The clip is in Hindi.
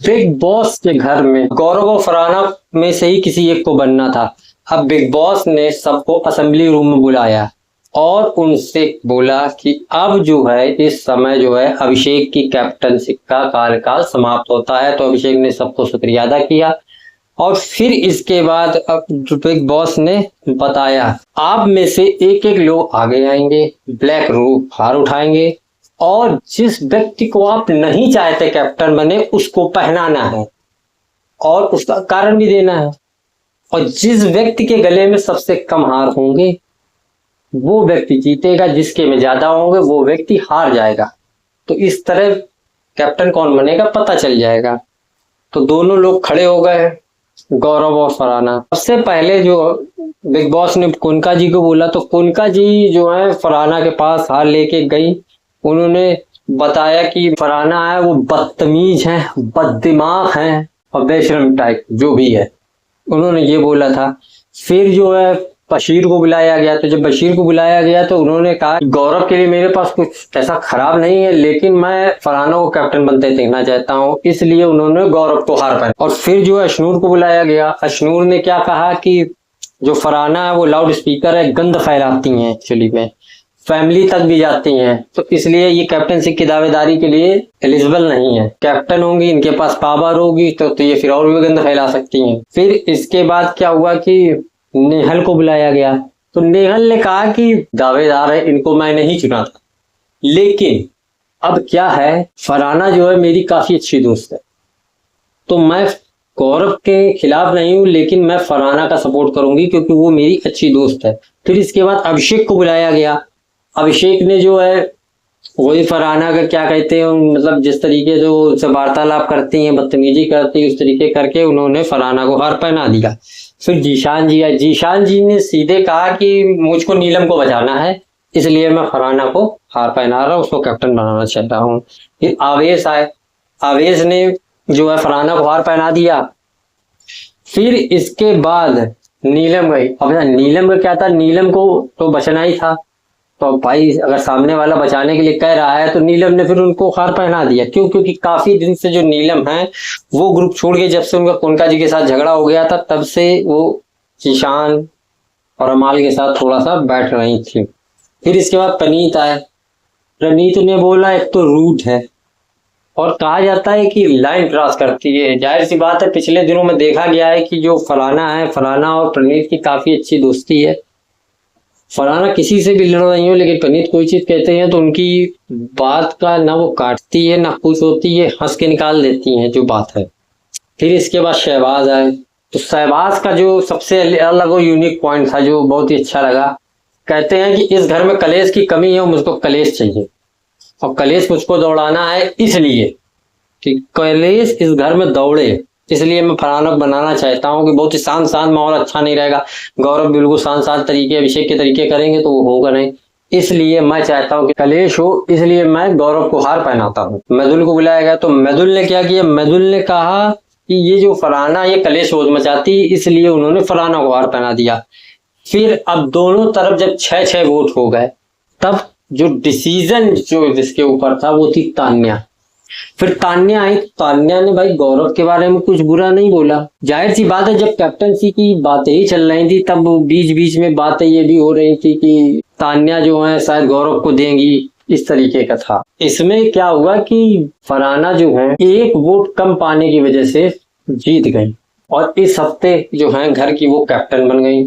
बिग बॉस के घर में गौरव और फरहाना में से ही किसी एक को बनना था। अब बिग बॉस ने सबको असेंबली रूम में बुलाया और उनसे बोला कि अब जो है इस समय जो है अभिषेक की कैप्टनशिप का कार्यकाल समाप्त होता है। तो अभिषेक ने सबको शुक्रिया अदा किया और फिर इसके बाद अब बिग बॉस ने बताया आप में से एक एक लोग आगे आएंगे, ब्लैक रूप हार उठाएंगे और जिस व्यक्ति को आप नहीं चाहते कैप्टन बने उसको पहनाना है और उसका कारण भी देना है। और जिस व्यक्ति के गले में सबसे कम हार होंगे वो व्यक्ति जीतेगा, जिसके में ज्यादा होंगे वो व्यक्ति हार जाएगा। तो इस तरह कैप्टन कौन बनेगा पता चल जाएगा। तो दोनों लोग खड़े हो गए, गौरव और फरहाना। सबसे पहले जो बिग बॉस ने कुनका जी को बोला तो कुनका जी जो है फरहाना के पास हार लेके गई। उन्होंने बताया कि फरहाना है वो बदतमीज है, बददिमाग है और बेशरम टाइप जो भी है, उन्होंने ये बोला था। फिर जो है बशीर को बुलाया गया। तो जब बशीर को बुलाया गया तो उन्होंने कहा गौरव के लिए मेरे पास कुछ ऐसा खराब नहीं है, लेकिन मैं फरहाना को कैप्टन बनते देखना चाहता हूँ, इसलिए उन्होंने गौरव को हार पाया। और फिर जो है अशनूर को बुलाया गया। अशनूर ने क्या कहा कि जो फरहाना है वो लाउड स्पीकर है, गंद फैलाती हैं, एक्चुअली में फैमिली तक भी जाती हैं, तो इसलिए ये कैप्टनशिप की दावेदारी के लिए एलिजिबल नहीं है। कैप्टन होंगी, इनके पास पावर होगी तो ये फिर और भी गंद फैला सकती हैं। फिर इसके बाद क्या हुआ कि नेहल को बुलाया गया। तो नेहल ने कहा कि दावेदार है, इनको मैं नहीं चुना था, लेकिन अब क्या है फरहाना जो है मेरी काफी अच्छी दोस्त है, तो मैं गौरव के खिलाफ नहीं हूं, लेकिन मैं फरहाना का सपोर्ट करूंगी क्योंकि वो मेरी अच्छी दोस्त है। फिर इसके बाद अभिषेक को बुलाया गया। अभिषेक ने जो है वही फरहाना का क्या कहते हैं, मतलब जिस तरीके से वो उससे वार्तालाप करती हैं, बदतमीजी करती है, उस तरीके करके उन्होंने फरहाना को हार पहना दिया। फिर जीशान जी आए। जीशान जी ने सीधे कहा कि मुझको नीलम को बचाना है, इसलिए मैं फरहाना को हार पहना रहा हूँ, उसको कैप्टन बनाना चाहता हूँ। फिर आवेश आए। आवेश ने जो है फरहाना को हार पहना दिया। फिर इसके बाद नीलम गई। अब नीलम का क्या था, नीलम को तो बचना ही था, तो भाई अगर सामने वाला बचाने के लिए कह रहा है तो नीलम ने फिर उनको हार पहना दिया। क्यों? क्योंकि काफी दिन से जो नीलम है वो ग्रुप छोड़ के, जब से उनका कुनका जी के साथ झगड़ा हो गया था तब से वो जीशान और अमाल के साथ थोड़ा सा बैठ रही थी। फिर इसके बाद पनीत आए। पनीत ने बोला एक तो रूट है और कहा जाता है कि लाइन क्रॉस करती है। जाहिर सी बात है, पिछले दिनों में देखा गया है कि जो फरहाना है, फरहाना और प्रणीत की काफी अच्छी दोस्ती है। फरहाना किसी से भी लड़ रही हो, लेकिन प्रणीत कोई चीज कहते हैं तो उनकी बात का ना वो काटती है ना खुश होती है, हंस के निकाल देती हैं जो बात है। फिर इसके बाद शहबाज आए। तो शहबाज का जो सबसे अलग और यूनिक पॉइंट था जो बहुत ही अच्छा लगा, कहते हैं कि इस घर में कलेश की कमी है, मुझको कलेश चाहिए और कलेश मुझको दौड़ाना है, इसलिए कि कलेश इस घर में दौड़े, इसलिए मैं फरहाना को बनाना चाहता हूँ कि बहुत ही शांत शांत माहौल अच्छा नहीं रहेगा। गौरव बिल्कुल शांत शांत तरीके, अभिषेक के तरीके करेंगे तो वो होगा नहीं, इसलिए मैं चाहता हूँ कि कलेश हो, इसलिए मैं गौरव को हार पहनाता हूँ। मृदुल को बुलाया गया। तो मृदुल ने क्या किया, मृदुल ने कहा कि ये जो फरहाना ये कलेश रोज मचाती, इसलिए उन्होंने फरहाना को हार पहना दिया। फिर अब दोनों तरफ जब 6-6 वोट हो गए तब जो डिसीजन जो जिसके ऊपर था वो थी तान्या। फिर तान्या आई। तान्या ने भाई गौरव के बारे में कुछ बुरा नहीं बोला। जाहिर सी बात है, जब कैप्टनसी की बातें ही चल रही थी तब बीच बीच में बातें ये भी हो रही थी कि तान्या जो है शायद गौरव को देंगी, इस तरीके का था। इसमें क्या हुआ कि फरहाना जो है एक वोट कम पाने की वजह से जीत गई और इस हफ्ते जो है घर की वो कैप्टन बन गई।